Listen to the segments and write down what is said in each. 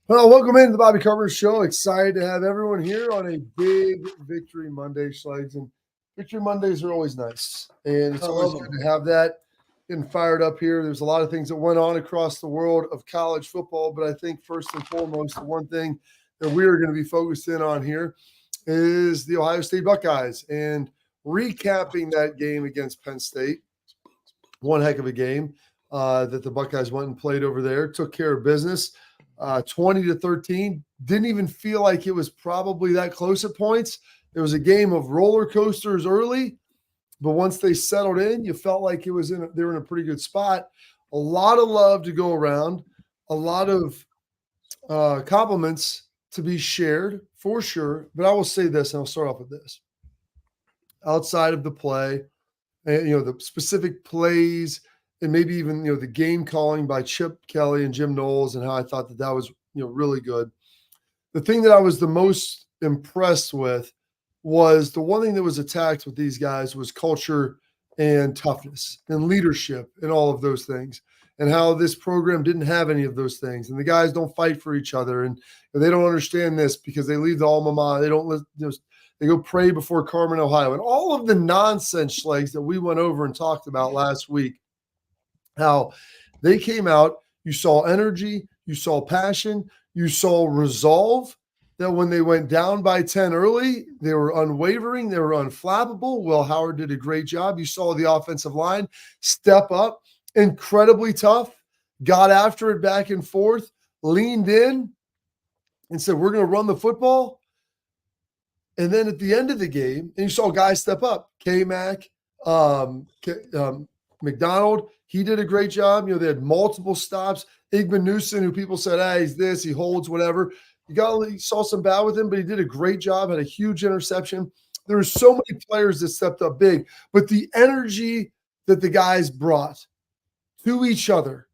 Well, welcome into the Bobby Carpenter Show. Excited to have everyone here on a big Victory Monday, Schlegs. And Victory Mondays are always nice. And it's I always love good them. to have that. Getting fired up here. There's a lot of things that went on across the world of college football. But I think first and foremost, the one thing that we are going to be focused in on here is the Ohio State Buckeyes and recapping that game against Penn State. One heck of a game that the Buckeyes went and played over there, took care of business. 20-13. Didn't even feel like it was probably that close at points. There was a game of roller coasters early, but once they settled in, you felt like they were in a pretty good spot. A lot of love to go around, a lot of compliments to be shared for sure. But I will say this, and I'll start off with this. Outside of the play, and the specific plays, and maybe even the game calling by Chip Kelly and Jim Knowles, and how I thought that was really good. The thing that I was the most impressed with was the one thing that was attacked with these guys was culture and toughness and leadership and all of those things, and how this program didn't have any of those things, and the guys don't fight for each other, and they don't understand this because they leave the alma mater. They don't they go pray before Carmen, Ohio, and all of the nonsense Schlegs that we went over and talked about last week. How they came out, you saw energy, you saw passion, you saw resolve, that when they went down by 10 early, they were unwavering, they were unflappable. Will Howard did a great job. You saw the offensive line step up, incredibly tough, got after it back and forth, leaned in, and said, we're going to run the football. And then at the end of the game, and you saw guys step up, K-Mac, McDonald, he did a great job. They had multiple stops. Igman Newsom, who people said, he's this, he holds, whatever. You saw some bad with him, but he did a great job, had a huge interception. There were so many players that stepped up big, but the energy that the guys brought to each other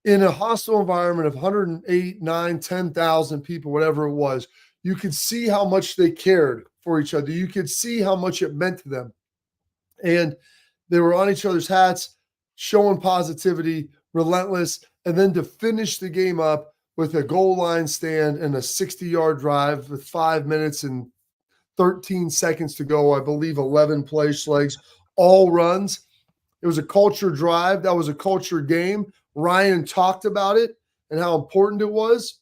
in a hostile environment of 108, 9, 10,000 people, whatever it was, you could see how much they cared for each other. You could see how much it meant to them. And they were on each other's hats, showing positivity, relentless, and then to finish the game up with a goal line stand and a 60-yard drive with 5 minutes and 13 seconds to go, I believe 11 play Schlegs, all runs. It was a culture drive. That was a culture game. Ryan talked about it and how important it was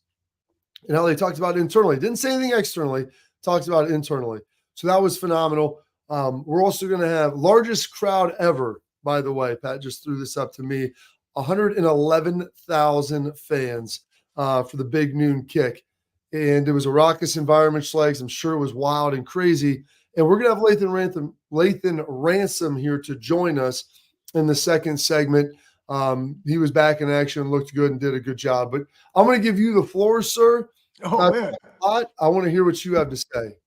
and how they talked about it internally. Didn't say anything externally, talked about it internally. So that was phenomenal. We're also going to have largest crowd ever, by the way. Pat just threw this up to me. 111,000 fans for the big noon kick. And it was a raucous environment, Schlegs. I'm sure it was wild and crazy. And we're going to have Lathan Ransom here to join us in the second segment. He was back in action, looked good, and did a good job. But I'm going to give you the floor, sir. Oh, man. I want to hear what you have to say.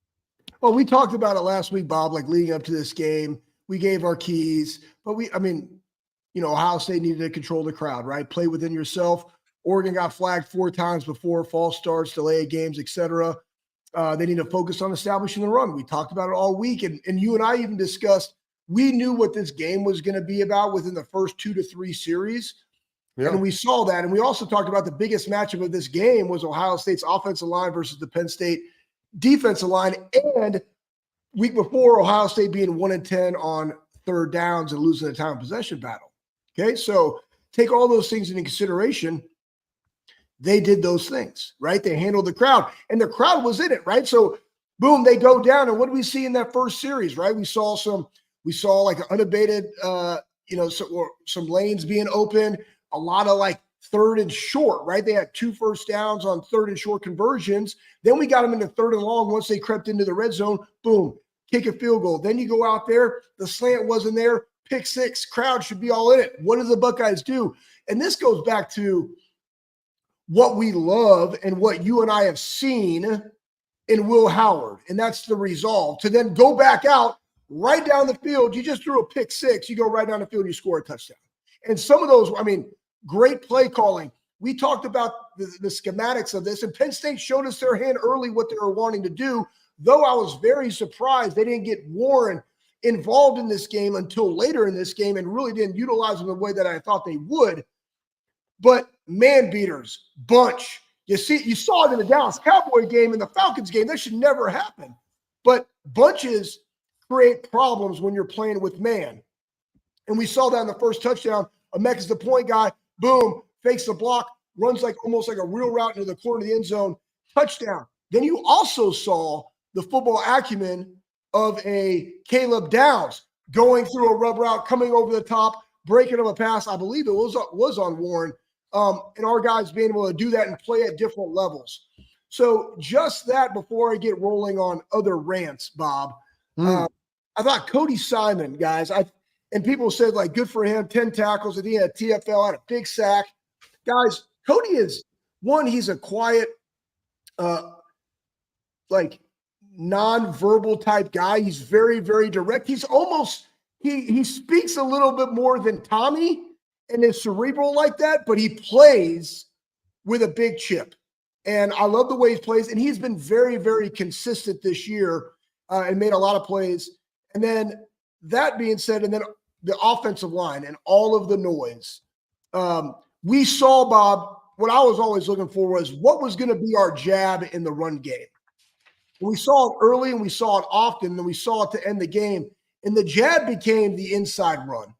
Well, we talked about it last week, Bob, like leading up to this game. We gave our keys, but Ohio State needed to control the crowd, right? Play within yourself. Oregon got flagged 4 times before, false starts, delay of games, etc. They need to focus on establishing the run. We talked about it all week, and you and I even discussed, we knew what this game was going to be about within the first 2 to 3 series. Yeah. And we saw that. And we also talked about the biggest matchup of this game was Ohio State's offensive line versus the Penn State defensive line. And week before, Ohio State being 1-10 on third downs and losing the time of possession battle. Okay, so take all those things into consideration. They did those things, right? They handled the crowd, and the crowd was in it, right? So, boom, they go down, and what do we see in that first series, right? We saw like an unabated, some lanes being open, a lot of like third and short, right? They had 2 first downs on third and short conversions. Then we got them into third and long. Once they crept into the red zone, boom, kick a field goal. Then you go out there, the slant wasn't there, pick 6, crowd should be all in it. What do the Buckeyes do? And this goes back to what we love and what you and I have seen in Will Howard, and that's the resolve to then go back out right down the field. You just threw a pick 6, you go right down the field, you score a touchdown. And some of those, great play calling. We talked about the schematics of this, and Penn State showed us their hand early what they were wanting to do, though I was very surprised they didn't get Warren involved in this game until later in this game and really didn't utilize them the way that I thought they would. But man beaters, bunch, You saw it in the Dallas Cowboy game and the Falcons game. That should never happen. But bunches create problems when you're playing with man. And we saw that in the first touchdown. Emeka's the point guy. Boom, fakes the block, runs like almost like a real route into the corner of the end zone. Touchdown. Then you also saw the football acumen of a Caleb Downs going through a rub route, coming over the top, breaking up a pass. I believe it was on Warren. And our guys being able to do that and play at different levels. So just that before I get rolling on other rants, Bob, I thought Cody Simon, guys, and people said, like, good for him, 10 tackles at the end of TFL, had a big sack. Guys, Cody is, one, he's a quiet, like, non-verbal type guy. He's very, very direct. He's almost, he speaks a little bit more than Tommy and is cerebral like that, but he plays with a big chip. And I love the way he plays. And he's been very, very consistent this year and made a lot of plays. And then that being said, and then the offensive line and all of the noise. We saw, Bob, what I was always looking for was what was going to be our jab in the run game. We saw it early and we saw it often, and we saw it to end the game. And the jab became the inside run.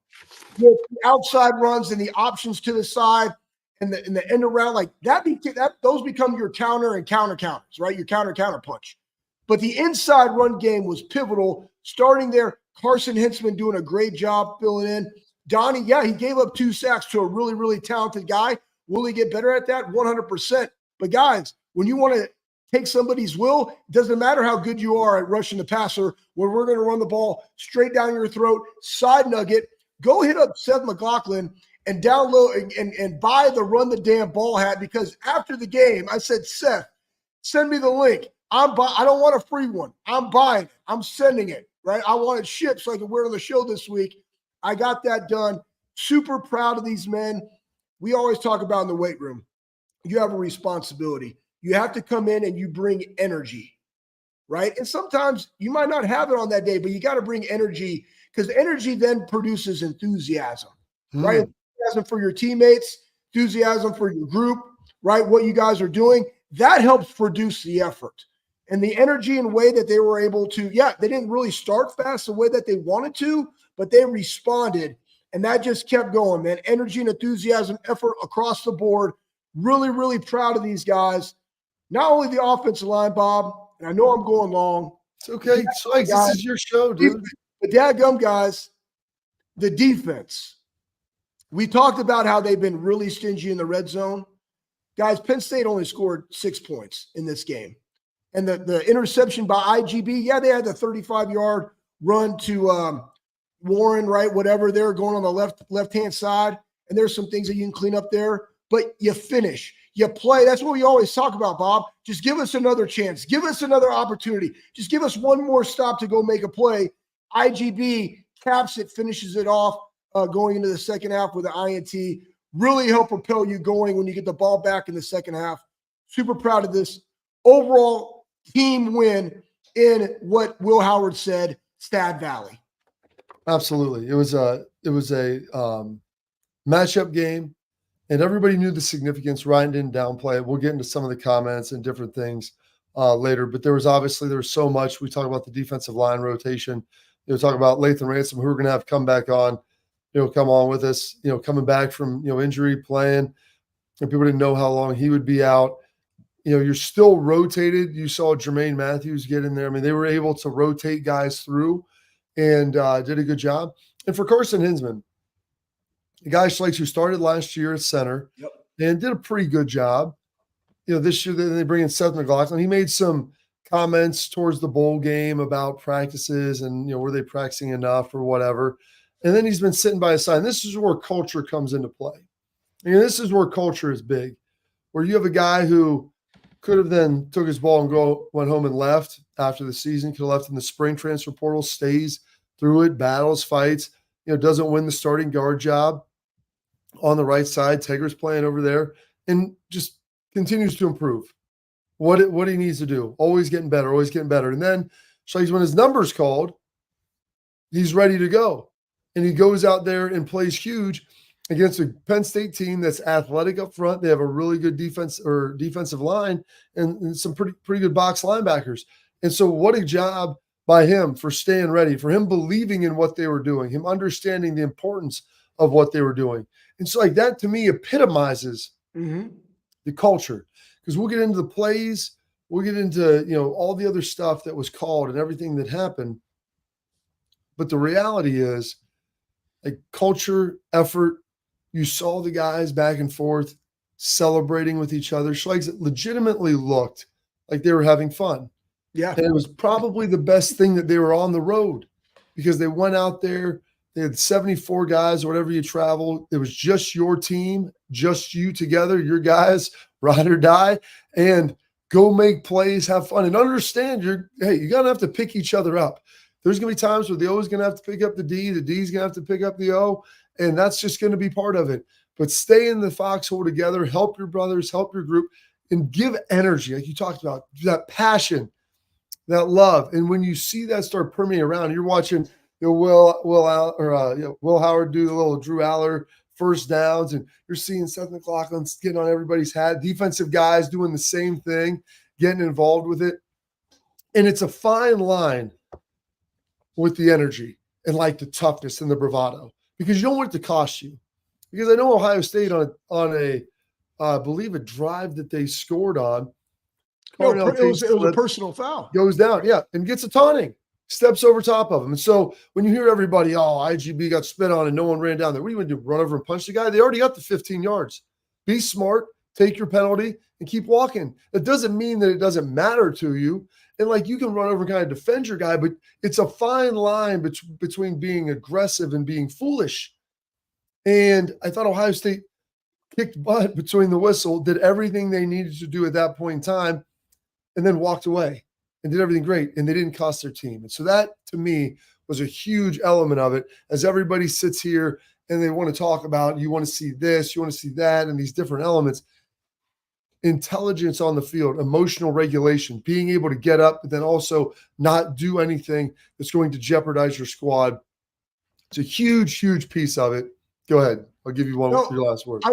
With the outside runs and the options to the side and the end around, like that those become your counter and counters, right? Your counter punch. But the inside run game was pivotal. Starting there, Carson Hintzman doing a great job filling in. Donnie, yeah, he gave up 2 sacks to a really, really talented guy. Will he get better at that? 100%. But guys, when you want to take somebody's will, it doesn't matter how good you are at rushing the passer, where we're going to run the ball straight down your throat, side nugget. Go hit up Seth McLaughlin and download and buy the Run the Damn Ball hat, because after the game, I said, Seth, send me the link. I don't want a free one. I'm buying it. I'm sending it, right? I want it shipped so I can wear it on the show this week. I got that done. Super proud of these men. We always talk about in the weight room, you have a responsibility. You have to come in and you bring energy, right? And sometimes you might not have it on that day, but you got to bring energy, because energy then produces enthusiasm, right? Enthusiasm for your teammates, enthusiasm for your group, right? What you guys are doing, that helps produce the effort. And the energy and way that they were able to, they didn't really start fast the way that they wanted to, but they responded. And that just kept going, man. Energy and enthusiasm, effort across the board. Really, really proud of these guys. Not only the offensive line, Bob, and I know I'm going long. It's okay. This is your show, dude. But dadgum, guys, the defense. We talked about how they've been really stingy in the red zone. Guys, Penn State only scored 6 points in this game. And the interception by IGB, they had the 35-yard run to Warren, right? Whatever, they're going on the left-hand side. And there's some things that you can clean up there. But you finish. You play. That's what we always talk about, Bob. Just give us another chance. Give us another opportunity. Just give us one more stop to go make a play. IGB caps it, finishes it off going into the second half with an INT. Really help propel you going when you get the ball back in the second half. Super proud of this overall team win in what Will Howard said, Stad Valley. Absolutely. It was a matchup game. And everybody knew the significance. Ryan didn't downplay it. We'll get into some of the comments and different things later. But there was so much. We talk about the defensive line rotation. Talk about Lathan Ransom, who we're going to have come back on, come on with us, coming back from, injury, playing. And people didn't know how long he would be out. You're still rotated. You saw Jermaine Matthews get in there. I mean, they were able to rotate guys through and did a good job. And for Carson Hintzman, the guy Schlegel, who started last year at center and did a pretty good job. This year they bring in Seth McLaughlin. He made some comments towards the bowl game about practices and, were they practicing enough or whatever. And then he's been sitting by his side. And this is where culture comes into play. This is where culture is big, where you have a guy who could have then took his ball and went home and left after the season, could have left in the spring transfer portal, stays through it, battles, fights, doesn't win the starting guard job. On the right side, Teger's playing over there and just continues to improve what he needs to do. Always getting better. And then when his number's called, he's ready to go. And he goes out there and plays huge. against a Penn State team that's athletic up front. They have a really good defensive line and some pretty good box linebackers. And so what a job by him for staying ready, for him believing in what they were doing, him understanding the importance of what they were doing. And so like that to me epitomizes the culture, because we'll get into the plays, we'll get into, all the other stuff that was called and everything that happened. But the reality is, like, culture, effort, you saw the guys back and forth celebrating with each other. Schlegel legitimately looked like they were having fun. Yeah. And it was probably the best thing that they were on the road, because they went out there, they had 74 guys or whatever you travel. It was just your team, just you together, your guys, ride or die, and go make plays, have fun, and understand you're going to have to pick each other up. There's going to be times where the O is going to have to pick up the D is going to have to pick up the O, and that's just going to be part of it. But stay in the foxhole together, help your brothers, help your group, and give energy, like you talked about, that passion, that love. And when you see that start permeating around, you're watching Will Howard do the little Drew Aller first downs, and you're seeing Seth McLaughlin getting on everybody's hat, defensive guys doing the same thing, getting involved with it. And it's a fine line with the energy and like the toughness and the bravado, because you don't want it to cost you. Because I know Ohio State on a I believe a drive that they scored on, it was a personal foul. Goes down, and gets a taunting, steps over top of him. And so when you hear everybody, IGB got spit on and no one ran down there, what are you going to do, run over and punch the guy? They already got the 15 yards. Be smart, take your penalty, and keep walking. It doesn't mean that it doesn't matter to you. And like, you can run over and kind of defend your guy, but it's a fine line between being aggressive and being foolish. And I thought Ohio State kicked butt between the whistle, did everything they needed to do at that point in time, and then walked away and did everything great. And they didn't cost their team. And so that, to me, was a huge element of it. As everybody sits here and they want to talk about, you want to see this, you want to see that, and these different elements. Intelligence on the field, emotional regulation, being able to get up, but then also not do anything that's going to jeopardize your squad. It's a huge, huge piece of it. Go ahead. I'll give you your last word.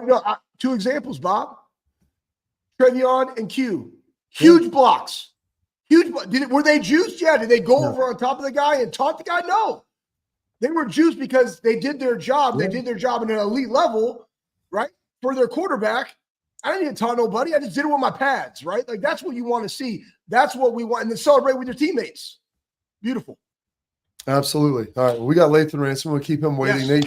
Two examples, Bob. Trevion and Q. Huge blocks. Were they juiced? Yeah. Did they go over on top of the guy and taunt the guy? No. They were juiced because they did their job. Yeah. They did their job at an elite level, right? For their quarterback. I didn't need to taunt nobody. I just did it with my pads, right? Like, that's what you want to see. That's what we want. And then celebrate with your teammates. Beautiful. Absolutely. All right. Well, we got Lathan Ransom. We'll keep him waiting. Yes. They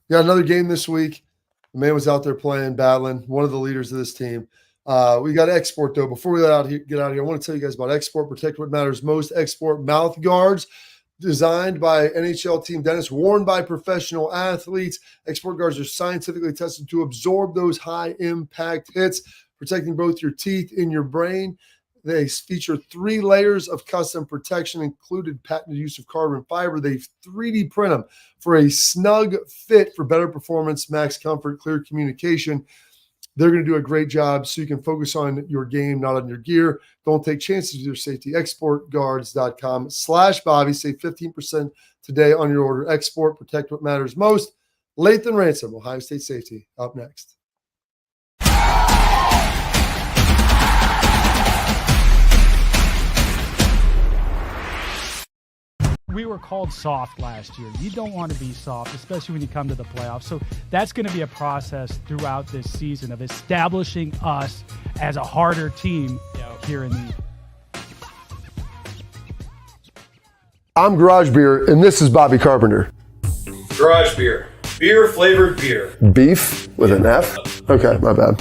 got another game this week. The man was out there playing, battling, one of the leaders of this team. We got Export, though. Before we get out of here, I want to tell you guys about Export. Protect what matters most. Export mouth guards, designed by NHL team Dennis, worn by professional athletes. Export guards are scientifically tested to absorb those high-impact hits, protecting both your teeth and your brain. They feature 3 layers of custom protection, included patented use of carbon fiber. They 3D print them for a snug fit for better performance, max comfort, clear communication. They're going to do a great job so you can focus on your game, not on your gear. Don't take chances with your safety. Exportguards.com/Bobby. Save 15% today on your order. Export, protect what matters most. Lathan Ransom, Ohio State safety, up next. We were called soft last year. You don't want to be soft, especially when you come to the playoffs. So that's going to be a process throughout this season of establishing us as a harder team here in the. I'm Garage Beer, and this is Bobby Carpenter. Garage Beer. Beer-flavored beer. Beef with an F? Okay, my bad.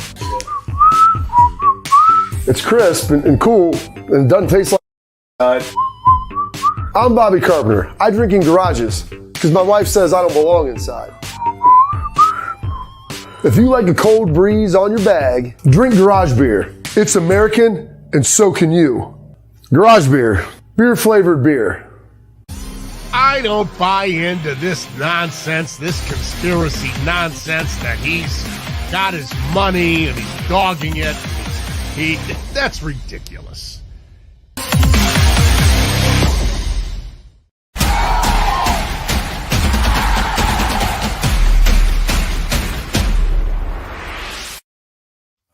It's crisp and cool, and it doesn't taste like... I'm Bobby Carpenter. I drink in garages because my wife says I don't belong inside. If you like a cold breeze on your bag, drink Garage Beer. It's American, and so can you. Garage Beer. Beer-flavored beer. I don't buy into this nonsense, this conspiracy nonsense that he's got his money and he's dogging it. That's ridiculous.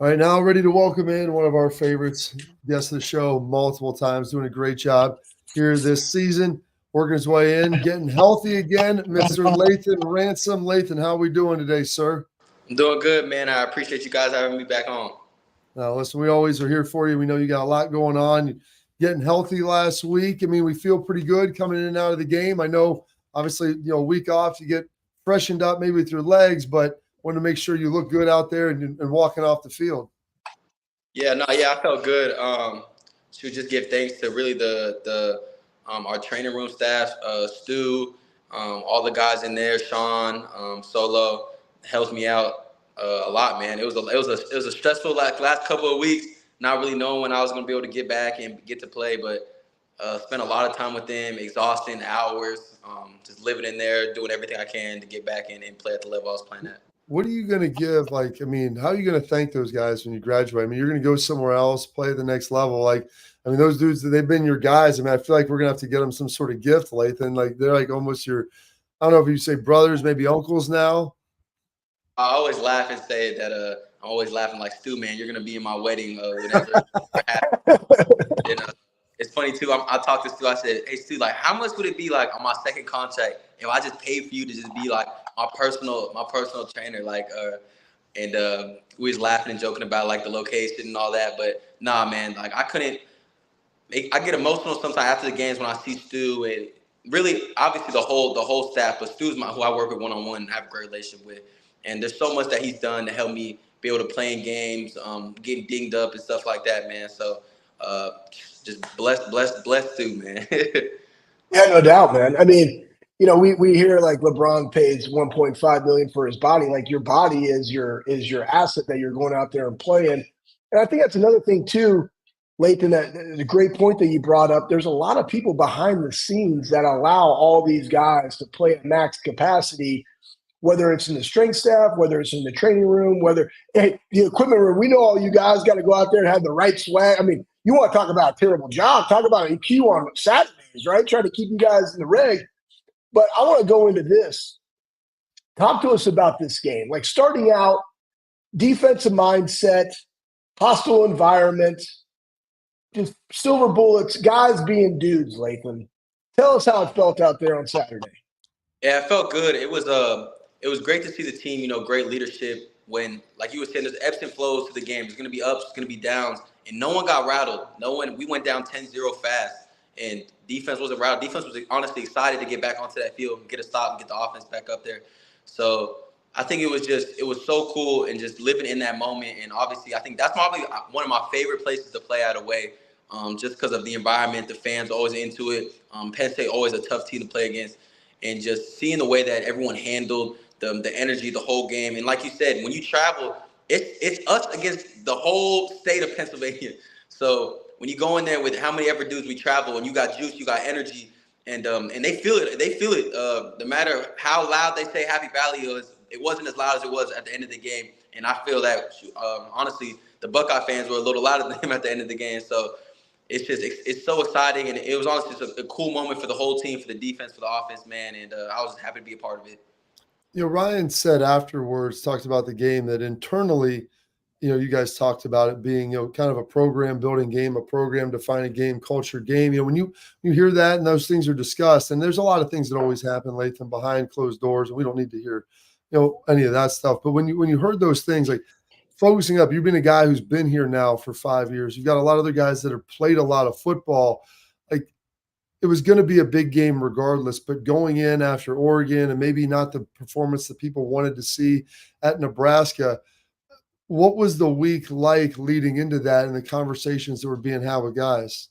All right, now ready to welcome in one of our favorites, guest of the show multiple times, doing a great job here this season, working his way in, getting healthy again, Mr. Lathan Ransom. Lathan, how are we doing today, sir? I'm doing good, man. I appreciate you guys having me back on. Now, listen, we always are here for you. We know you got a lot going on. Getting healthy last week. I mean, we feel pretty good coming in and out of the game. I know, obviously, a week off, you get freshened up maybe with your legs, but want to make sure you look good out there and walking off the field. I felt good. Should just give thanks to really the our training room staff, Stu, all the guys in there, Sean, Solo, helps me out a lot, man. It was a stressful last couple of weeks, not really knowing when I was going to be able to get back and get to play, but spent a lot of time with them, exhausting hours, just living in there, doing everything I can to get back in and play at the level I was playing at. What are you going to give? How are you going to thank those guys when you graduate? I mean, you're going to go somewhere else, play at the next level. Those dudes, they've been your guys. I mean, I feel like we're going to have to get them some sort of gift, Lathan. They're like almost your, I don't know if you say brothers, maybe uncles now. I always laugh and say that I'm always laughing like, Stu, man, you're going to be in my wedding whenever. And, it's funny, too. I talked to Stu. I said, hey, Stu, how much would it be, on my second contract if I just paid for you to just be, my personal trainer? And we was laughing and joking about, the location and all that. But, nah, man, I couldn't – I get emotional sometimes after the games when I see Stu and really, obviously, the whole staff. But Stu's who I work with one-on-one and have a great relationship with. And there's so much that he's done to help me be able to play in games, getting dinged up and stuff like that, man. So, just blessed too, man. Yeah, no doubt, man. I mean, we hear LeBron pays $1.5 million for his body. Your body is your asset that you're going out there and playing. And I think that's another thing too, Lathan, that is a great point that you brought up. There's a lot of people behind the scenes that allow all these guys to play at max capacity, whether it's in the strength staff, whether it's in the training room, the equipment room. We know all you guys got to go out there and have the right swag. I mean, you want to talk about a terrible job, talk about EQ on Saturdays, right? Trying to keep you guys in the reg. But I want to go into this. Talk to us about this game. Starting out, defensive mindset, hostile environment, just silver bullets, guys being dudes, Lathan. Tell us how it felt out there on Saturday. Yeah, it felt good. It was great to see the team, great leadership when, like you were saying, there's ebbs and flows to the game. There's going to be ups, there's going to be downs, and no one got rattled. We went down 10-0 fast, and defense wasn't rattled. Defense was honestly excited to get back onto that field and get a stop and get the offense back up there. So I think it was so cool and just living in that moment. And obviously, I think that's probably one of my favorite places to play out away, just because of the environment. The fans are always into it. Penn State always a tough team to play against. And just seeing the way that everyone handled the energy, the whole game. And like you said, when you travel, it's us against the whole state of Pennsylvania. So when you go in there with how many ever dudes we travel and you got juice, you got energy, and they feel it. They feel it. No matter how loud they say Happy Valley is, it wasn't as loud as it was at the end of the game. And I feel that, honestly, the Buckeye fans were a little louder than them at the end of the game. So it's so exciting, and it was honestly just a cool moment for the whole team, for the defense, for the offense, man, and I was happy to be a part of it. Ryan said afterwards, talked about the game, that internally, you guys talked about it being, kind of a program building game, a program defining game, culture game. When you hear that and those things are discussed, and there's a lot of things that always happen, Lathan, behind closed doors, and we don't need to hear, any of that stuff. But when you heard those things, focusing up, you've been a guy who's been here now for 5 years. You've got a lot of other guys that have played a lot of football. It was going to be a big game regardless, but going in after Oregon and maybe not the performance that people wanted to see at Nebraska, what was the week like leading into that and the conversations that were being had with guys?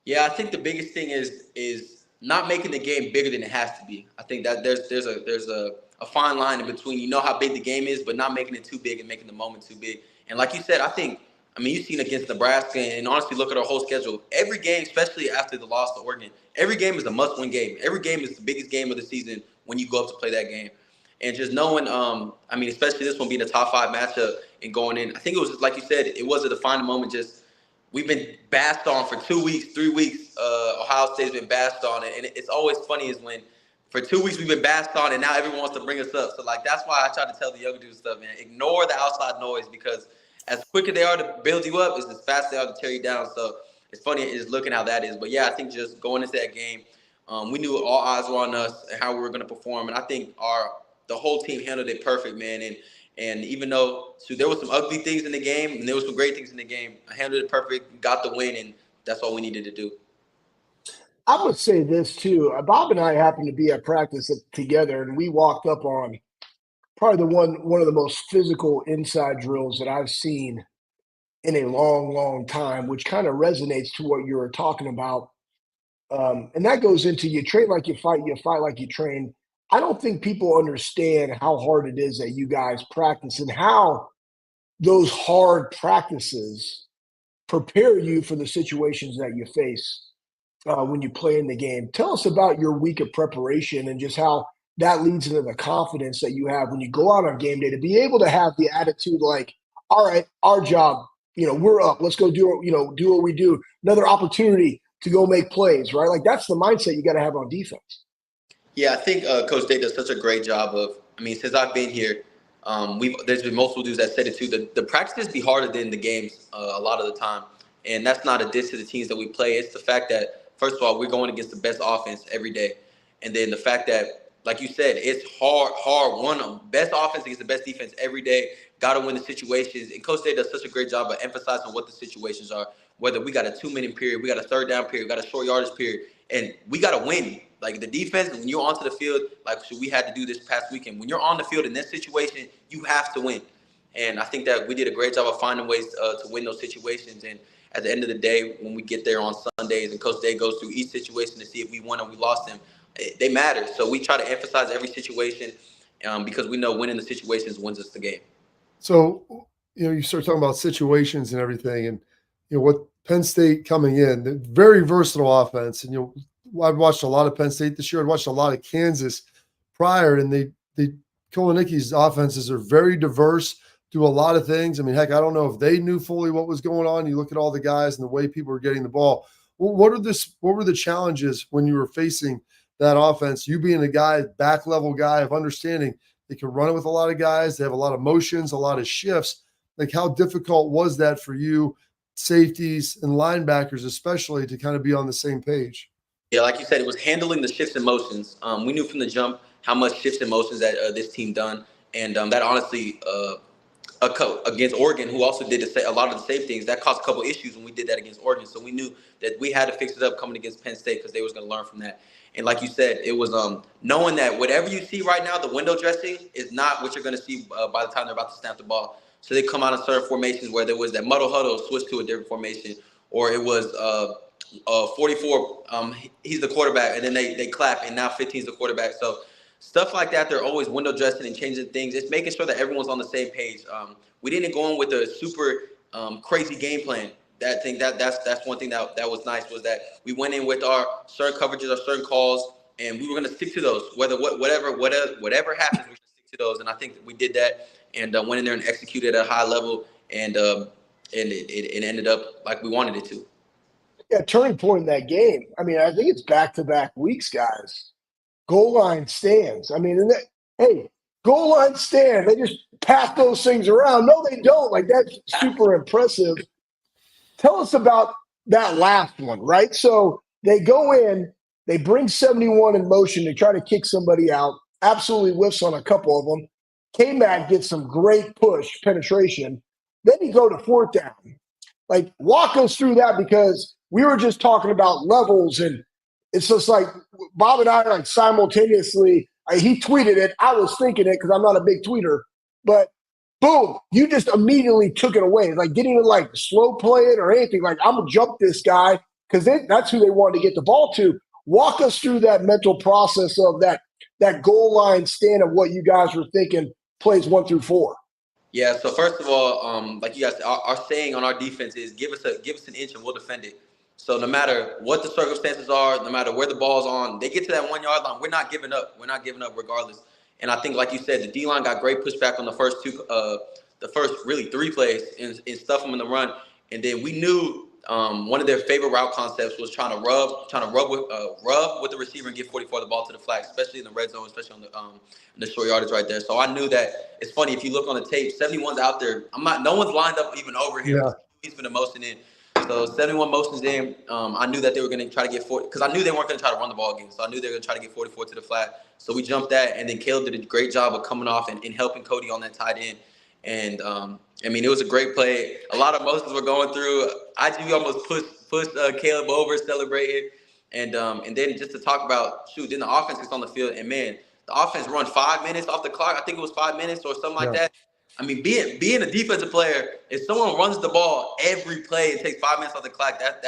Yeah, I think the biggest thing is not making the game bigger than it has to be. I think that there's a fine line in between, how big the game is, but not making it too big and making the moment too big. And like you said, you've seen against Nebraska, and honestly, look at our whole schedule. Every game, especially after the loss to Oregon, every game is a must-win game. Every game is the biggest game of the season when you go up to play that game. And just knowing, especially this one being a top 5 matchup and going in, I think it was just, like you said, it was a defining moment. Just we've been bashed on for 2 weeks, 3 weeks. Ohio State's been bashed on it, and it's always funny is when for 2 weeks we've been bashed on, and now everyone wants to bring us up. So that's why I try to tell the younger dudes stuff, man. Ignore the outside noise, because as quick as they are to build you up, is as fast as they are to tear you down. So it's funny is looking how that is. But yeah, I think just going into that game, we knew all eyes were on us and how we were going to perform. And I think the whole team handled it perfect, man. And even though there were some ugly things in the game and there were some great things in the game, I handled it perfect, got the win, and that's all we needed to do. I would say this too. Bob and I happened to be at practice together, and we walked up on probably one of the most physical inside drills that I've seen in a long, long time, which kind of resonates to what you were talking about. And that goes into you train like you fight like you train. I don't think people understand how hard it is that you guys practice and how those hard practices prepare you for the situations that you face when you play in the game. Tell us about your week of preparation and just how that leads into the confidence that you have when you go out on game day to be able to have the attitude like, all right, our job, we're up. Let's go do what we do. Another opportunity to go make plays, right? Like that's the mindset you got to have on defense. Yeah, I think Coach Day does such a great job of, since I've been here, there's been multiple dudes that said it too. The practices be harder than the games a lot of the time. And that's not a diss to the teams that we play. It's the fact that, first of all, we're going against the best offense every day. And then the fact that, like you said, it's hard. Best offense against the best defense every day. Got to win the situations. And Coach Day does such a great job of emphasizing what the situations are. Whether we got a 2-minute period, we got a third down period, we got a short yardage period. And we got to win. Like the defense, when you're onto the field, like we had to do this past weekend. When you're on the field in this situation, you have to win. And I think that we did a great job of finding ways to win those situations. And at the end of the day, when we get there on Sundays and Coach Day goes through each situation to see if we won or we lost them, they matter. So we try to emphasize every situation because we know winning the situations wins us the game. So, you start talking about situations and everything, and what Penn State coming in, very versatile offense. And I've watched a lot of Penn State this year. I've watched a lot of Kansas prior, and Kovalenicki's offenses are very diverse, do a lot of things. Heck, I don't know if they knew fully what was going on. You look at all the guys and the way people were getting the ball. What were the challenges when you were facing that offense? You being a guy, back level guy of understanding they can run it with a lot of guys. They have a lot of motions, a lot of shifts. Like, how difficult was that for you, safeties and linebackers especially, to kind of be on the same page? Yeah, like you said, it was handling the shifts and motions. We knew from the jump how much shifts and motions that this team done. And that honestly, against Oregon, who also did a lot of the same things, that caused a couple issues when we did that against Oregon. So we knew that we had to fix it up coming against Penn State because they was going to learn from that. And like you said, it was knowing that whatever you see right now, the window dressing is not what you're going to see by the time they're about to snap the ball. So they come out in certain formations where there was that muddle huddle, switch to a different formation, or it was 44, he's the quarterback, and then they clap, and now 15 is the quarterback. So stuff like that, they're always window dressing and changing things. It's making sure that everyone's on the same page. We didn't go in with a super crazy game plan. That's one thing that was nice, was that we went in with our certain coverages, our certain calls, and we were going to stick to those. Whatever happens, we're going to stick to those. And I think that we did that and went in there and executed at a high level, and it ended up like we wanted it to. Yeah, turning point in that game. I think it's back-to-back weeks, guys. Goal line stands. Goal line stand. They just pass those things around. No, they don't. Like, that's super impressive. Tell us about that last one, right? So they go in, they bring 71 in motion to try to kick somebody out. Absolutely whiffs on a couple of them. K-Mac gets some great push penetration. Then you go to fourth down. Like, walk us through that, because we were just talking about levels, and it's just like Bob and I simultaneously. He tweeted it. I was thinking it because I'm not a big tweeter, but boom, you just immediately took it away. Like, didn't even slow play it or anything. Like, I'm gonna jump this guy because that's who they wanted to get the ball to. Walk us through that mental process of that goal line stand of what you guys were thinking plays 1 through 4. Yeah. So first of all, like you guys, our saying on our defense is give us an inch and we'll defend it. So no matter what the circumstances are, no matter where the ball's on, they get to that 1 yard line, we're not giving up. We're not giving up regardless. And I think, like you said, the D-line got great pushback on the first really 3 plays and stuff them in the run. And then we knew one of their favorite route concepts was trying to rub with the receiver and get 44 the ball to the flag, especially in the red zone, especially on the short yardage right there. So I knew that. It's funny, if you look on the tape, 71's out there. No one's lined up even over him. Yeah. He's been a motion in. So 71 motions in. I knew that they were going to try to get 40 because I knew they weren't going to try to run the ball again. So I knew they were going to try to get 44 to the flat. So we jumped that, and then Caleb did a great job of coming off and helping Cody on that tight end. And I mean, it was a great play. A lot of motions were going through. IGB almost pushed Caleb over, celebrating, and then just to talk about then the offense gets on the field, and man, the offense run 5 minutes off the clock. I think it was 5 minutes or something like that. I mean, being a defensive player, if someone runs the ball every play and takes 5 minutes off the clock, that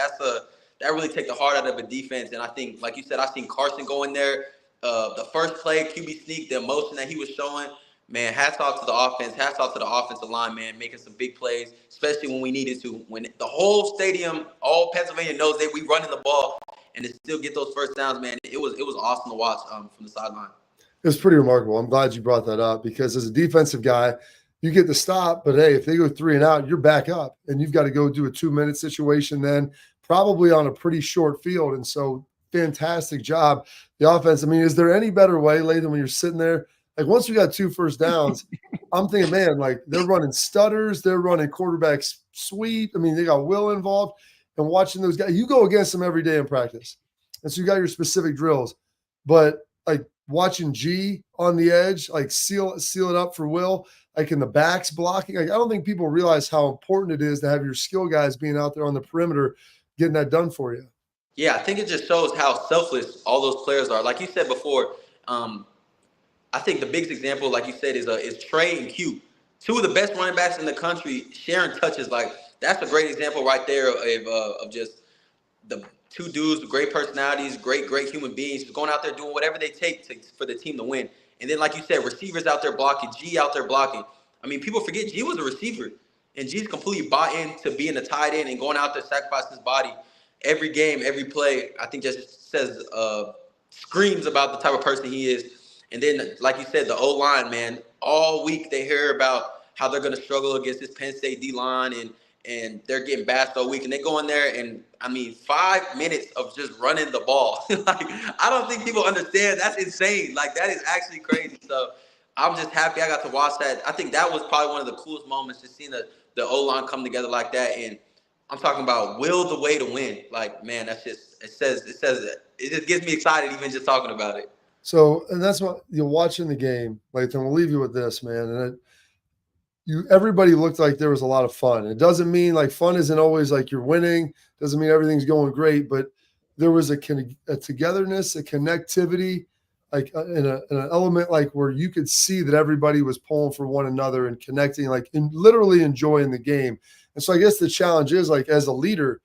really takes the heart out of a defense. And I think, like you said, I seen Carson go in there. The first play, QB sneak, the emotion that he was showing, man, hats off to the offense, hats off to the offensive line, man, making some big plays, especially when we needed to. When the whole stadium, all Pennsylvania knows that we running the ball and to still get those first downs, man, it was awesome to watch from the sideline. It was pretty remarkable. I'm glad you brought that up because as a defensive guy, you get the stop, but hey, if they go 3 and out, you're back up and you've got to go do a 2-minute situation then, probably on a pretty short field. And so fantastic job. The offense, I mean, is there any better way, Lathan, when you're sitting there? Like once we got 2 first downs, I'm thinking, man, like they're running stutters, they're running quarterback sweep. I mean, they got Will involved and watching those guys. You go against them every day in practice. And so you got your specific drills. But like watching G on the edge, like seal it up for Will, like in the backs blocking. Like I don't think people realize how important it is to have your skill guys being out there on the perimeter getting that done for you. Yeah, I think it just shows how selfless all those players are. Like you said before, I think the biggest example, like you said, is Trey and Q. 2 of the best running backs in the country sharing touches. Like that's a great example right there of just the 2 dudes with great personalities, great human beings, just going out there doing whatever they take for the team to win. And then, like you said, receivers out there blocking, G out there blocking. I mean, people forget G was a receiver, and G's completely bought into being a tight end and going out there sacrificing his body every game, every play. I think just says screams about the type of person he is. And then, like you said, the O-line, man, all week they hear about how they're going to struggle against this Penn State D-line, and they're getting bashed all week. And they go in there and, I mean, 5 minutes of just running the ball. Like, I don't think people understand. That's insane. Like, that is actually crazy. So I'm just happy I got to watch that. I think that was probably one of the coolest moments, just seeing the O-line come together like that. And I'm talking about will the way to win. Like, man, that's just, it says that. It just gets me excited even just talking about it. So, and that's what you're watching the game, Lathan. We'll leave you with this, man. And everybody looked like there was a lot of fun. It doesn't mean like fun isn't always like you're winning. Doesn't mean everything's going great, but there was a togetherness, a connectivity, like in an element like where you could see that everybody was pulling for one another and connecting, like and literally enjoying the game. And so I guess the challenge is like as a leader,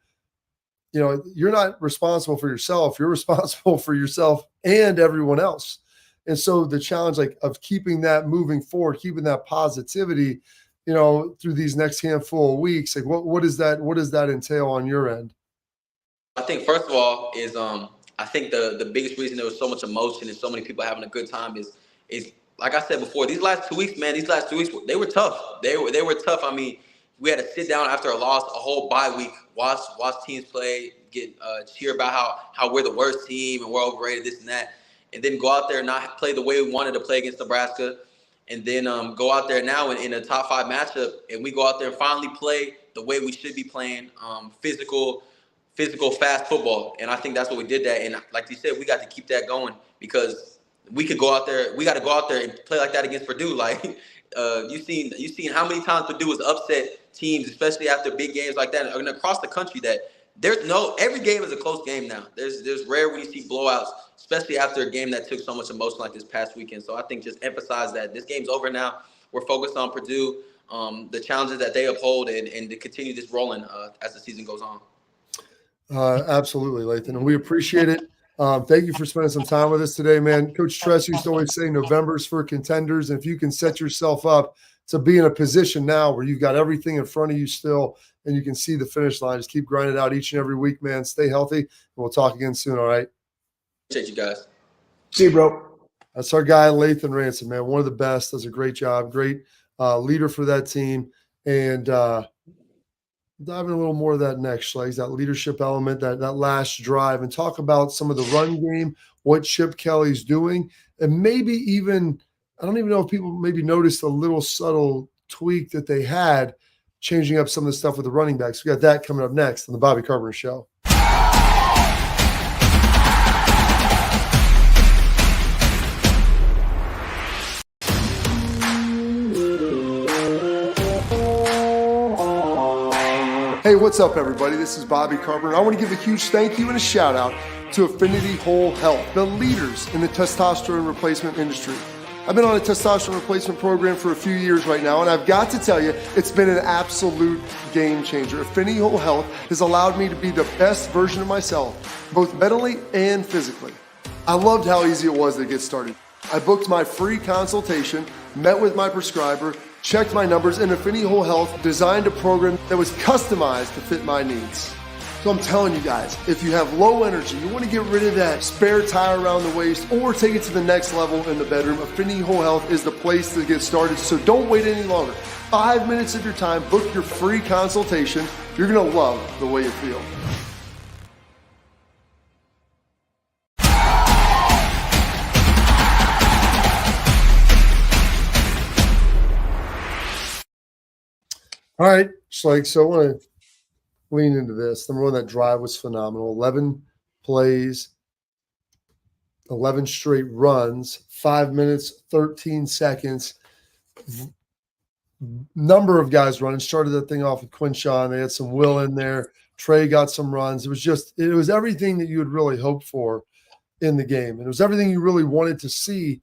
you know, you're not responsible for yourself. You're responsible for yourself and everyone else. And so the challenge like of keeping that moving forward, keeping that positivity, you know, through these next handful of weeks, like what does that entail on your end? I think first of all is I think the biggest reason there was so much emotion and so many people having a good time is like I said before, these last 2 weeks, man, they were tough. They were tough. I mean, we had to sit down after a loss, a whole bye week, watch teams play, get cheer about how we're the worst team and we're overrated, this and that, and then go out there and not play the way we wanted to play against Nebraska, and then go out there now in a top 5 matchup, and we go out there and finally play the way we should be playing, physical, fast football. And I think that's what we did that. And like you said, we got to keep that going because we got to go out there and play like that against Purdue. Like you've seen how many times Purdue has upset teams, especially after big games like that, and across the country. That every game is a close game now. There's rare when you see blowouts, especially after a game that took so much emotion like this past weekend. So I think just emphasize that this game's over now. We're focused on Purdue, the challenges that they uphold, and to continue this rolling as the season goes on. Absolutely, Lathan, and we appreciate it. Thank you for spending some time with us today, man. Coach Tress used to always say November's for contenders, and if you can set yourself up to be in a position now where you've got everything in front of you still and you can see the finish line, just keep grinding out each and every week, man. Stay healthy, and we'll talk again soon, all right? Appreciate you guys. See you, bro. That's our guy, Lathan Ransom, man. One of the best. Does a great job. Great leader for that team. And dive in a little more of that next, Schlegel, that leadership element, that last drive, and talk about some of the run game, what Chip Kelly's doing, and maybe even, I don't even know if people maybe noticed a little subtle tweak that they had, changing up some of the stuff with the running backs. We got that coming up next on the Bobby Carpenter Show. Hey, what's up, everybody? This is Bobby Carpenter. I want to give a huge thank you and a shout out to Affinity Whole Health, the leaders in the testosterone replacement industry. I've been on a testosterone replacement program for a few years right now, and I've got to tell you, it's been an absolute game changer. Affinity Whole Health has allowed me to be the best version of myself, both mentally and physically. I loved how easy it was to get started. I booked my free consultation, met with my prescriber, checked my numbers, and Affinity Whole Health designed a program that was customized to fit my needs. So I'm telling you guys, if you have low energy, you want to get rid of that spare tire around the waist or take it to the next level in the bedroom, Affinity Whole Health is the place to get started. So don't wait any longer. 5 minutes of your time, book your free consultation. You're going to love the way you feel. All right, Schlegel, so I want to lean into this. Number one, that drive was phenomenal. 11 plays, 11 straight runs, 5 minutes, 13 seconds. Number of guys running. Started that thing off with Quinshaw. They had some will in there. Trey got some runs. It was everything that you would really hope for in the game. And it was everything you really wanted to see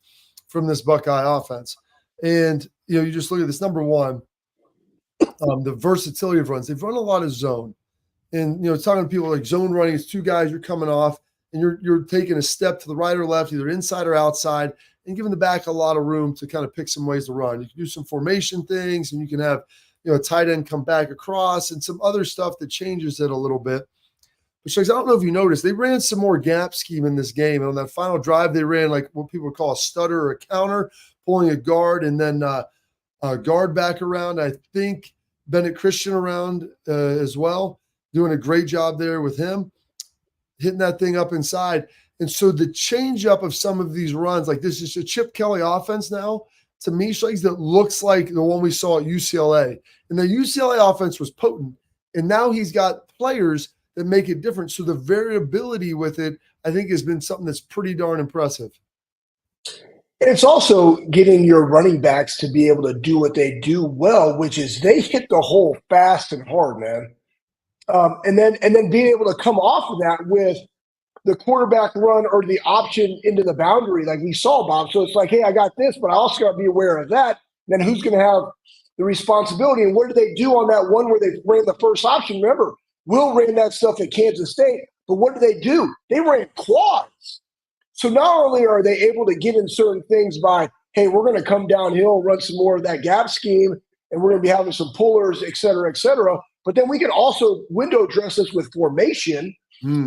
from this Buckeye offense. And, you just look at this. Number one, the versatility of runs. They've run a lot of zone. And, talking to people like zone running, it's two guys, you're coming off, and you're taking a step to the right or left, either inside or outside, and giving the back a lot of room to kind of pick some ways to run. You can do some formation things, and you can have, a tight end come back across and some other stuff that changes it a little bit. But I don't know if you noticed, they ran some more gap scheme in this game. And on that final drive, they ran like what people would call a stutter or a counter, pulling a guard and then a guard back around. I think Bennett Christian around as well, doing a great job there with him, hitting that thing up inside. And so the change up of some of these runs, like this is a Chip Kelly offense now, to me, Schlegel, that looks like the one we saw at UCLA. And the UCLA offense was potent. And now he's got players that make it different. So the variability with it, I think, has been something that's pretty darn impressive. And it's also getting your running backs to be able to do what they do well, which is they hit the hole fast and hard, man. And then being able to come off of that with the quarterback run or the option into the boundary, like we saw, Bob. So it's like, hey, I got this, but I also got to be aware of that. Then who's going to have the responsibility? And what do they do on that one where they ran the first option? Remember, Will ran that stuff at Kansas State, but what do? They ran quads. So not only are they able to get in certain things by, hey, we're going to come downhill, run some more of that gap scheme, and we're going to be having some pullers, et cetera, but then we can also window dress this with formation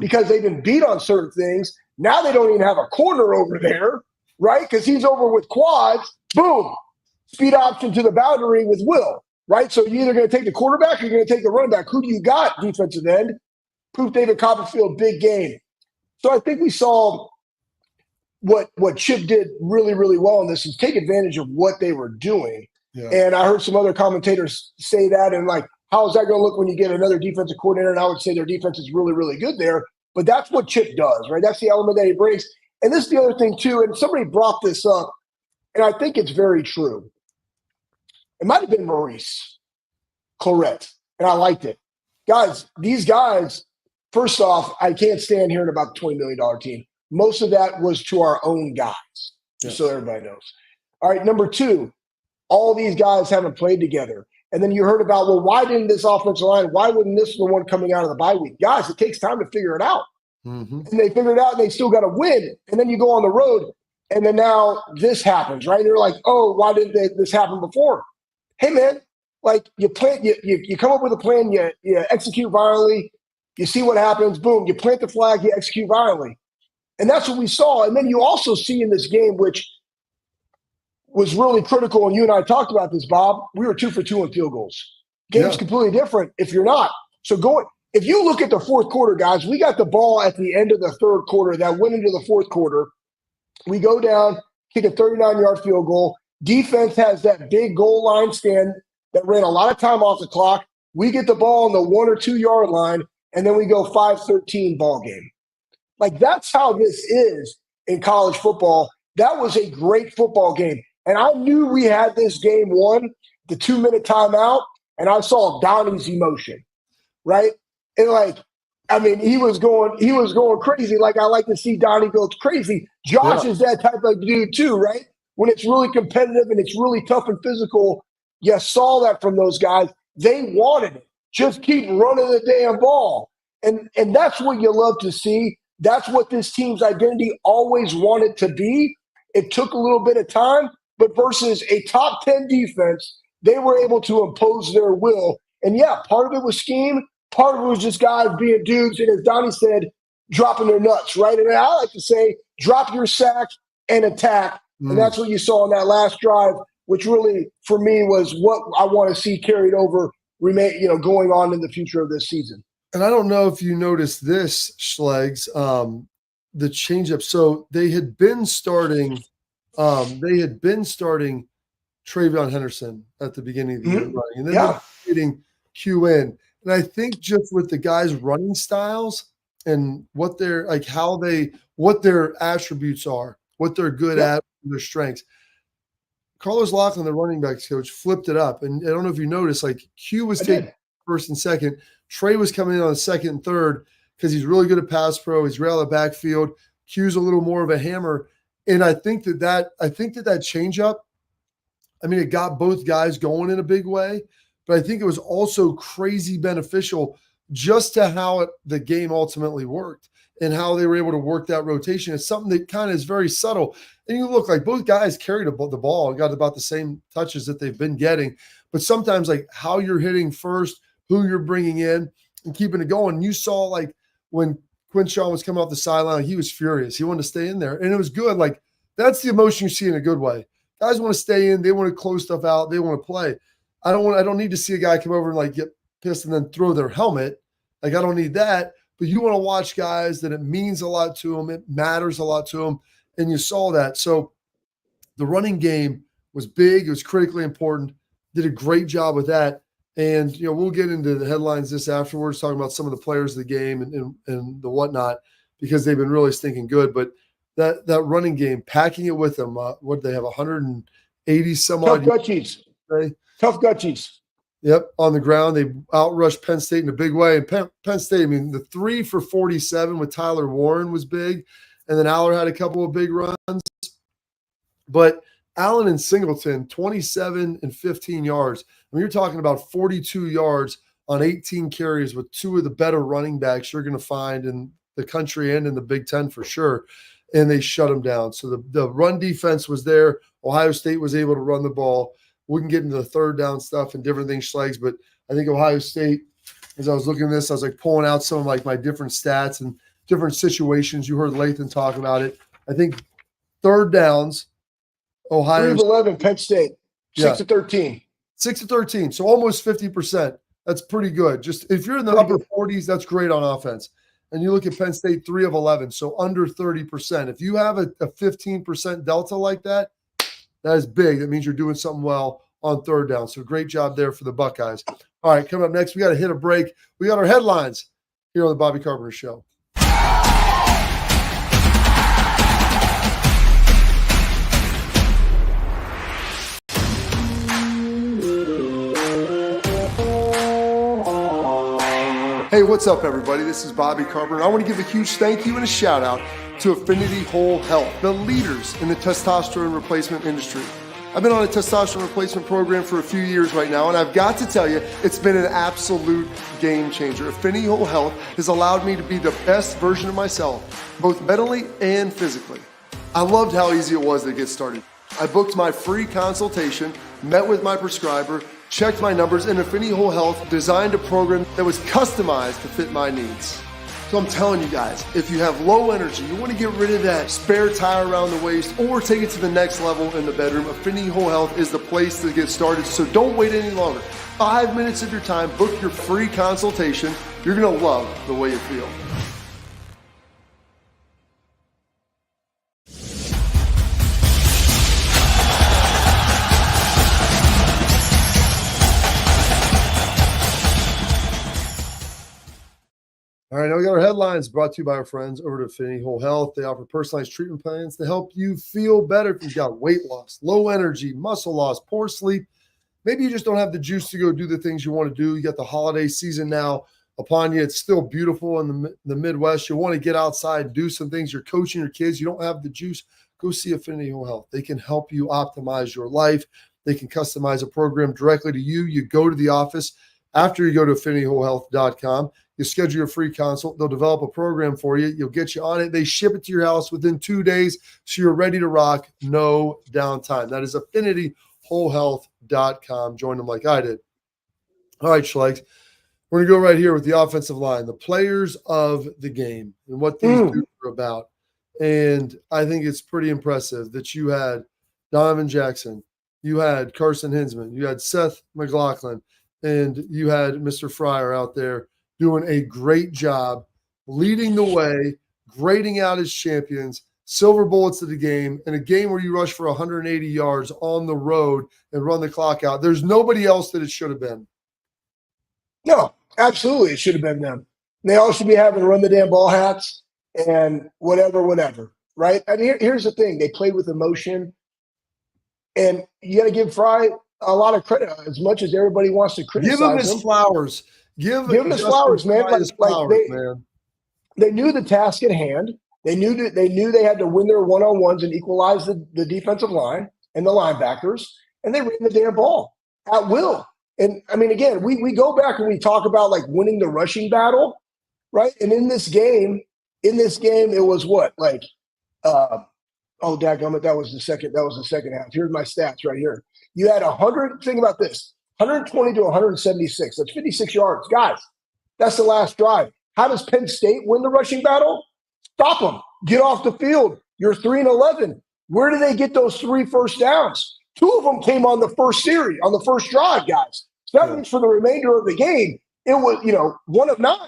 because they've been beat on certain things. Now they don't even have a corner over there, right? Because he's over with quads. Boom. Speed option to the boundary with Will, right? So you're either going to take the quarterback or you're going to take the running back. Who do you got, defensive end? Proof David Copperfield, big game. So I think we saw what Chip did really, really well in this is take advantage of what they were doing. Yeah. And I heard some other commentators say that and like, how is that going to look when you get another defensive coordinator? And I would say their defense is really, really good there. But that's what Chip does, right? That's the element that he brings. And this is the other thing, too. And somebody brought this up, and I think it's very true. It might have been Maurice Clarett, and I liked it. Guys, these guys, first off, I can't stand hearing about the $20 million team. Most of that was to our own guys, just so everybody knows. All right, number two, all these guys haven't played together. And then you heard about, well, why didn't this offensive line, why wouldn't this be the one coming out of the bye week? Guys, it takes time to figure it out. And they figured it out, and they still got to win. And then you go on the road, and then now this happens, right? They're like, oh, why didn't this happen before? Hey, man, like you come up with a plan, you execute violently, you see what happens, boom, you plant the flag, you execute violently. And that's what we saw. And then you also see in this game, which was really critical, and you and I talked about this, Bob, we were 2 for 2 on field goals. Game's completely different if you're not. So if you look at the fourth quarter, guys, we got the ball at the end of the third quarter that went into the fourth quarter. We go down, kick a 39-yard field goal. Defense has that big goal line stand that ran a lot of time off the clock. We get the ball on the 1 or 2 yard line, and then we go 5-13 ball game. Like, that's how this is in college football. That was a great football game. And I knew we had this game won, the 2-minute timeout, and I saw Donnie's emotion, right? And he was going crazy. Like, I like to see Donnie go crazy. Josh is that type of dude too, right? When it's really competitive and it's really tough and physical, you saw that from those guys. They wanted it. Just keep running the damn ball. And that's what you love to see. That's what this team's identity always wanted to be. It took a little bit of time, but versus a top 10 defense, they were able to impose their will. And yeah, part of it was scheme. Part of it was just guys being dudes. And as Donnie said, dropping their nuts, right? And I like to say, drop your sack and attack. And that's what you saw in that last drive, which really, for me, was what I want to see carried over, going on in the future of this season. And I don't know if you noticed this, Schlegs, the changeup. So they had been starting TreVeyon Henderson at the beginning of the year, running, and then they're getting Q in. And I think just with the guys' running styles and what their attributes are, what they're good at, their strengths. Carlos Lathan, the running backs coach, flipped it up. And I don't know if you noticed, like, Q was taking first and second. Trey was coming in on second and third because he's really good at pass pro. He's real at backfield. Q's a little more of a hammer. And I think that changeup, it got both guys going in a big way, but I think it was also crazy beneficial just to how the game ultimately worked and how they were able to work that rotation. It's something that kind of is very subtle. And you look like both guys carried the ball and got about the same touches that they've been getting. But sometimes, like, how you're hitting first, who you're bringing in, and keeping it going. You saw, like, when Quinshawn was coming off the sideline, he was furious. He wanted to stay in there. And it was good. Like, that's the emotion you see in a good way. Guys want to stay in. They want to close stuff out. They want to play. I don't need to see a guy come over and, like, get pissed and then throw their helmet. Like, I don't need that. But you want to watch guys that it means a lot to them. It matters a lot to them. And you saw that. So the running game was big. It was critically important. Did a great job with that. And, we'll get into the headlines this afterwards, talking about some of the players of the game and the whatnot, because they've been really stinking good. But that running game, packing it with them, what did they have, 180 some odd? Tough gutchies. Yep, on the ground. They outrushed Penn State in a big way. And Penn State, the 3 for 47 with Tyler Warren was big. And then Aller had a couple of big runs. But Allen and Singleton, 27 and 15 yards. You're talking about 42 yards on 18 carries with two of the better running backs you're going to find in the country and in the Big Ten for sure. And they shut them down. So the run defense was there. Ohio State was able to run the ball. We can get into the third down stuff and different things, Schlegs, but I think Ohio State, as I was looking at this, I was like pulling out some of like my different stats and different situations. You heard Lathan talk about it. I think third downs, Ohio 3 of 11, Penn State, 6 of 13. 6 of 13, so almost 50%. That's pretty good. Just if you're in the upper 40s, that's great on offense. And you look at Penn State, 3 of 11, so under 30%. If you have a 15% delta like that, that is big. That means you're doing something well on third down. So great job there for the Buckeyes. All right, coming up next, we got to hit a break. We got our headlines here on the Bobby Carpenter Show. Hey, what's up, everybody? This is Bobby Carpenter. I want to give a huge thank you and a shout out to Affinity Whole Health, the leaders in the testosterone replacement industry. I've been on a testosterone replacement program for a few years right now, and I've got to tell you, it's been an absolute game changer. Affinity Whole Health has allowed me to be the best version of myself, both mentally and physically. I loved how easy it was to get started. I booked my free consultation, met with my prescriber, checked my numbers, and Affinity Whole Health designed a program that was customized to fit my needs. So I'm telling you guys, if you have low energy, you want to get rid of that spare tire around the waist or take it to the next level in the bedroom, Affinity Whole Health is the place to get started. So don't wait any longer. 5 minutes of your time, book your free consultation. You're going to love the way you feel. All right, now we got our headlines brought to you by our friends over at Affinity Whole Health. They offer personalized treatment plans to help you feel better if you've got weight loss, low energy, muscle loss, poor sleep. Maybe you just don't have the juice to go do the things you want to do. You got the holiday season now upon you. It's still beautiful in the Midwest. You want to get outside and do some things. You're coaching your kids. You don't have the juice. Go see Affinity Whole Health. They can help you optimize your life. They can customize a program directly to you. You go to the office. After you go to AffinityWholeHealth.com, you schedule your free consult. They'll develop a program for you. You'll get you on it. They ship it to your house within 2 days, so you're ready to rock. No downtime. That is AffinityWholeHealth.com. Join them like I did. All right, Schlegel. We're going to go right here with the offensive line, the players of the game and what these dudes are about. And I think it's pretty impressive that you had Donovan Jackson, you had Carson Hinsman, you had Seth McLaughlin, and you had Mr. Fryer out there doing a great job, leading the way, grading out his champions, silver bullets of the game, in a game where you rush for 180 yards on the road and run the clock out. There's nobody else that it should have been. No, absolutely. It should have been them. They all should be having to run the damn ball hats and whatever, right? I mean, here's the thing. They played with emotion. And you got to give Fry a lot of credit, as much as everybody wants to criticize him. Give him his flowers. Give him his flowers, man. Man. They knew the task at hand. They knew they had to win their one-on-ones and equalize the defensive line and the linebackers, and they ran the damn ball at will. And I mean, again, we go back and we talk about like winning the rushing battle, right? And in this game, it was what? Like, oh, dadgummit, that was the second half. Here's my stats right here. You had think about this, 120 to 176. That's 56 yards. Guys, that's the last drive. How does Penn State win the rushing battle? Stop them. Get off the field. You're 3-11. Where do they get those 3 first downs? 2 of them came on the first series, on the first drive, guys. So that means for the remainder of the game, it was, 1 of 9.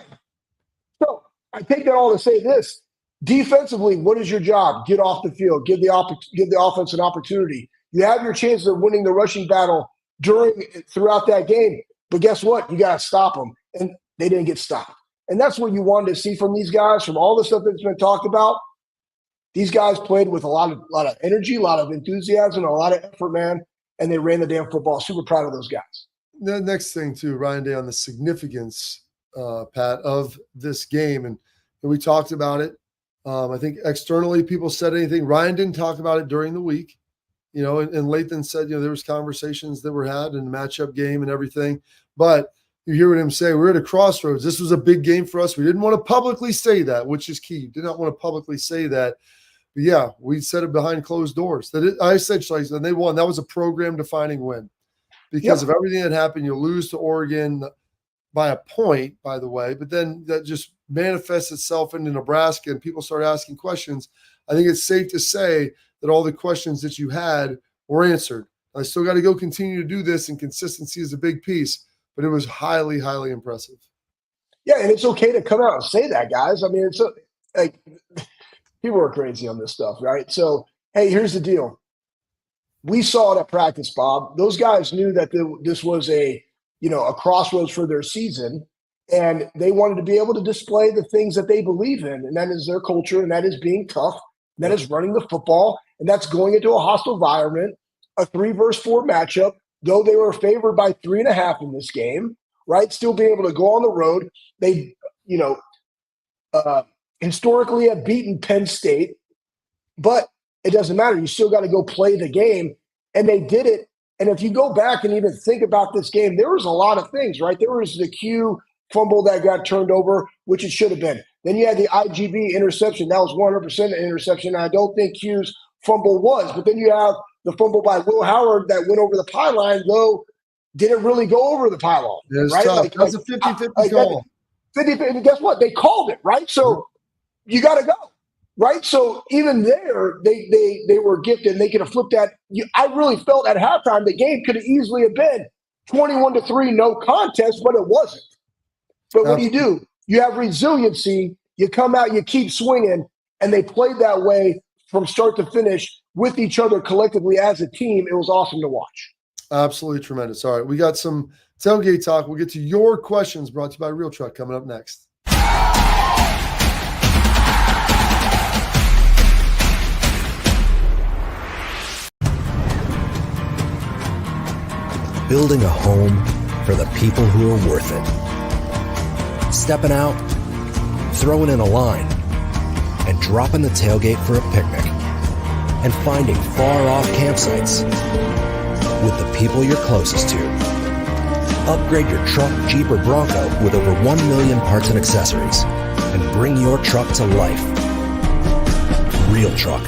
So I take that all to say this. Defensively, what is your job? Get off the field. Give the offense an opportunity. You have your chances of winning the rushing battle throughout that game. But guess what? You got to stop them. And they didn't get stopped. And that's what you wanted to see from these guys, from all the stuff that's been talked about. These guys played with a lot of energy, a lot of enthusiasm, a lot of effort, man, and they ran the damn football. Super proud of those guys. The next thing, too, Ryan Day, on the significance, Pat, of this game, and we talked about it. I think externally people said anything. Ryan didn't talk about it during the week, and Lathan said, there was conversations that were had in the matchup game and everything. But you hear what him say, we're at a crossroads. This was a big game for us. We didn't want to publicly say that, which is key. Did not want to publicly say that. But yeah, we said it behind closed doors. I said, and they won. That was a program-defining win because of everything that happened. You lose to Oregon by a point, by the way, but then that just manifests itself into Nebraska and people start asking questions. I think it's safe to say that all the questions that you had were answered. I still got to go continue to do this, and consistency is a big piece, but it was highly, highly impressive. Yeah, and it's okay to come out and say that, guys. I mean, like people are crazy on this stuff, right? So, hey, here's the deal. We saw it at practice, Bob. Those guys knew that this was a crossroads for their season, and they wanted to be able to display the things that they believe in, and that is their culture, and that is being tough, and that is running the football, and that's going into a hostile environment, a 3-4 matchup, though they were favored by 3.5 in this game, right? Still being able to go on the road. They, historically have beaten Penn State, but it doesn't matter. You still got to go play the game, and they did it. And if you go back and even think about this game, there was a lot of things, right? There was the Q fumble that got turned over, which it should have been. Then you had the IGB interception. That was 100% an interception. I don't think Q's fumble was. But then you have the fumble by Will Howard that went over the pylon, though didn't really go over the pylon. Yeah, right? Tough. That's a 50-50 call. 50, and guess what? They called it, right? So you got to go, right? So even there, they were gifted, and they could have flipped that. I really felt at halftime the game could have easily have been 21-3, no contest, but it wasn't. But what do? You have resiliency. You come out, you keep swinging, and they played that way from start to finish with each other collectively as a team. It was awesome to watch. Absolutely tremendous. All right, we got some tailgate talk. We'll get to your questions brought to you by Real Truck coming up next. Building a home for the people who are worth it. Stepping out, throwing in a line, and dropping the tailgate for a picnic. And finding far-off campsites with the people you're closest to. Upgrade your truck, Jeep, or Bronco with over 1 million parts and accessories. And bring your truck to life. Real Truck.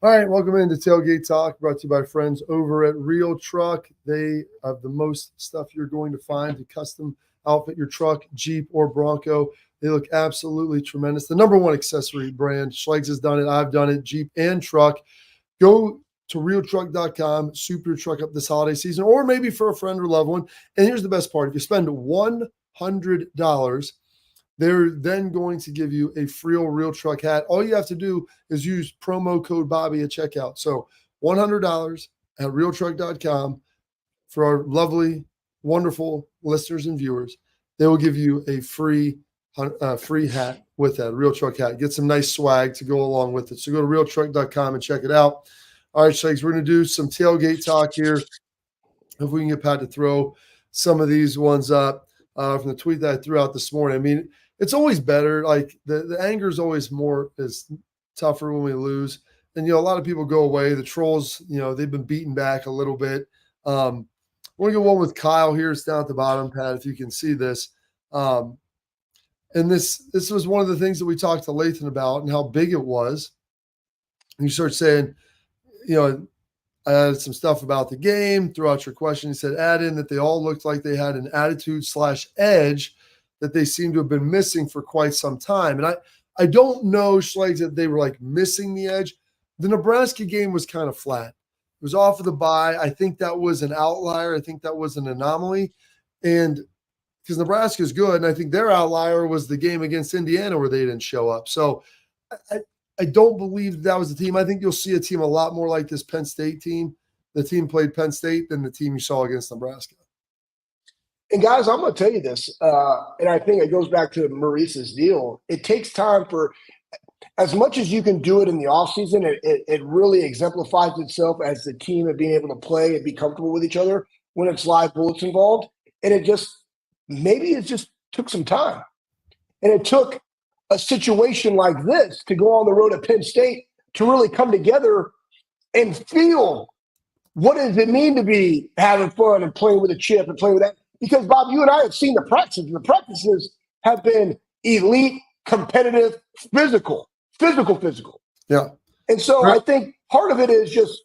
All right, welcome into Tailgate Talk, brought to you by friends over at Real Truck. They have the most stuff you're going to find to custom outfit your truck, Jeep, or Bronco. They look absolutely tremendous. The number one accessory brand. Schlegel has done it. I've done it, Jeep and truck. Go to realtruck.com, soup your truck up this holiday season, or maybe for a friend or loved one. And here's the best part. If you spend $100, they're then going to give you a free Real Truck hat. All you have to do is use promo code Bobby at checkout. So $100 at realtruck.com for our lovely, wonderful listeners and viewers. They will give you a free hat with that, Real Truck hat. Get some nice swag to go along with it. So go to realtruck.com and check it out. All right, Shakes, we're going to do some tailgate talk here. If we can get Pat to throw some of these ones up from the tweet that I threw out this morning. I mean, it's always better. Like the anger is always is tougher when we lose. And, a lot of people go away. The trolls, they've been beaten back a little bit. We're going to go one with Kyle here. It's down at the bottom, Pat, if you can see this. And this was one of the things that we talked to Lathan about and how big it was. And you start saying, I added some stuff about the game throughout your question. He said, add in that they all looked like they had an attitude/edge that they seem to have been missing for quite some time. And I don't know, Schlegel, that they were like missing the edge. The Nebraska game was kind of flat. It was off of the bye. I think that was an outlier. I think that was an anomaly. And because Nebraska is good, and I think their outlier was the game against Indiana where they didn't show up. So I don't believe that was the team. I think you'll see a team a lot more like this Penn State team. The team played Penn State than the team you saw against Nebraska. And guys, I'm going to tell you this, and I think it goes back to Maurice's deal. It takes time for, as much as you can do it in the offseason, it really exemplifies itself as the team of being able to play and be comfortable with each other when it's live bullets involved. And it just took some time. And it took a situation like this to go on the road at Penn State to really come together and feel what does it mean to be having fun and playing with a chip and playing with that. Because, Bob, you and I have seen the practices. The practices have been elite, competitive, physical. Yeah. And so I think part of it I just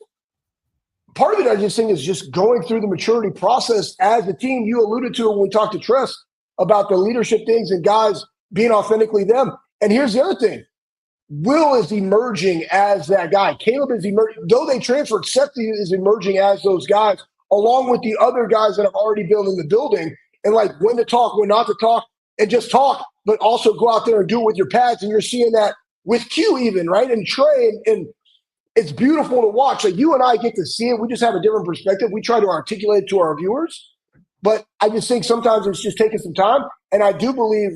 think is just going through the maturity process as a team. You alluded to it when we talked to Tress about the leadership things and guys being authentically them. And here's the other thing. Will is emerging as that guy. Caleb is emerging. Though they transferred, Seth is emerging as those guys, along with the other guys that have already been in the building, and like when to talk, when not to talk, and just talk, but also go out there and do it with your pads. And you're seeing that with Q even, right? And Trey, and it's beautiful to watch. Like you and I get to see it. We just have a different perspective. We try to articulate it to our viewers. But I just think sometimes it's just taking some time. And I do believe,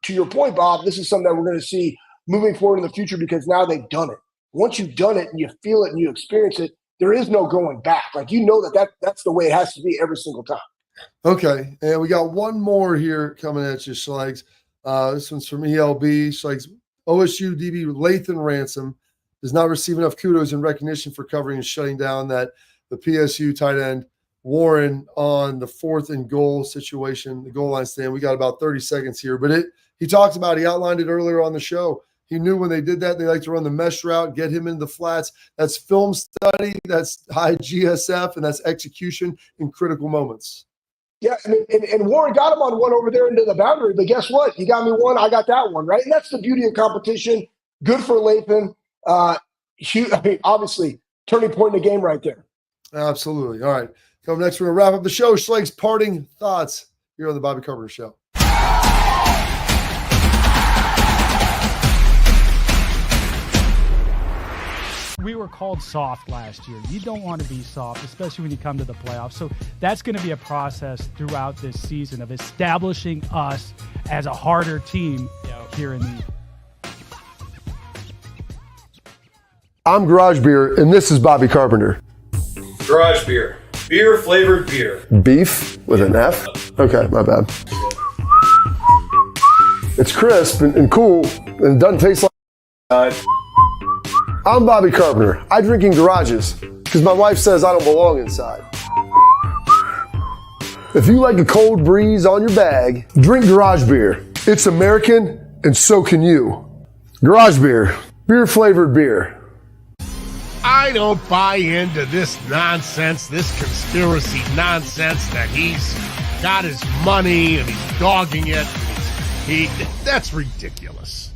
to your point, Bob, this is something that we're going to see moving forward in the future because now they've done it. Once you've done it and you feel it and you experience it, there is no going back. Like, that's the way it has to be every single time. Okay, and we got one more here coming at you, Schlegs. This one's from ELB. Schlegs, OSU DB Lathan Ransom does not receive enough kudos and recognition for covering and shutting down the PSU tight end Warren on the 4th and goal situation, the goal line stand. We got about 30 seconds here, but he talked about, he outlined it earlier on the show. He knew when they did that, they like to run the mesh route, get him into the flats. That's film study, that's high GSF, and that's execution in critical moments. Yeah, I mean, and Warren got him on one over there into the boundary, but guess what? You got me one, I got that one, right? And that's the beauty of competition. Good for Lathan. I mean, obviously, turning point in the game right there. Absolutely. All right. Coming next, we're going to wrap up the show. Schleg's parting thoughts here on the Bobby Carpenter Show. We were called soft last year. You don't want to be soft, especially when you come to the playoffs. So that's going to be a process throughout this season of establishing us as a harder team here in the. I'm Garage Beer, and this is Bobby Carpenter. Garage beer. Beer flavored beer. Beef with an F? Okay, my bad. It's crisp and cool, and it doesn't taste like. I'm Bobby Carpenter. I drink in garages because my wife says I don't belong inside. If you like a cold breeze on your bag, drink Garage Beer. It's American, and so can you. Garage Beer. Beer flavored beer. I don't buy into this nonsense, this conspiracy nonsense that he's got his money and he's dogging it. That's ridiculous.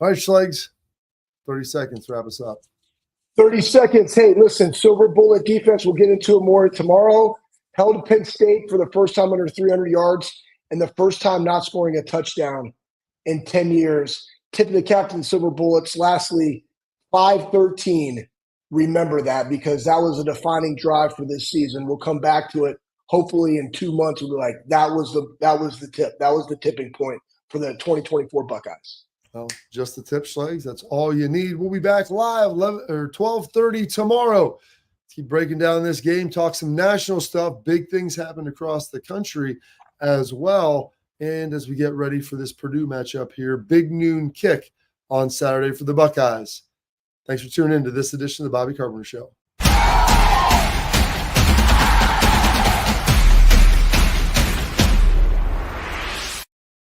All right, Schlegs, 30 seconds to wrap us up. 30 seconds. Hey, listen, Silver Bullet defense, we'll get into it more tomorrow. Held Penn State for the first time under 300 yards and the first time not scoring a touchdown in 10 years. Tip of the cap to the Silver Bullets. Lastly, 5-13. Remember that because that was a defining drive for this season. We'll come back to it. Hopefully in 2 months, we'll be like, that was the tip. That was the tipping point for the 2024 Buckeyes. Well, just the tip, Schlegs. That's all you need. We'll be back live 12:30 tomorrow. Keep breaking down this game, talk some national stuff. Big things happened across the country as well. And as we get ready for this Purdue matchup here, big noon kick on Saturday for the Buckeyes. Thanks for tuning in to this edition of the Bobby Carpenter Show.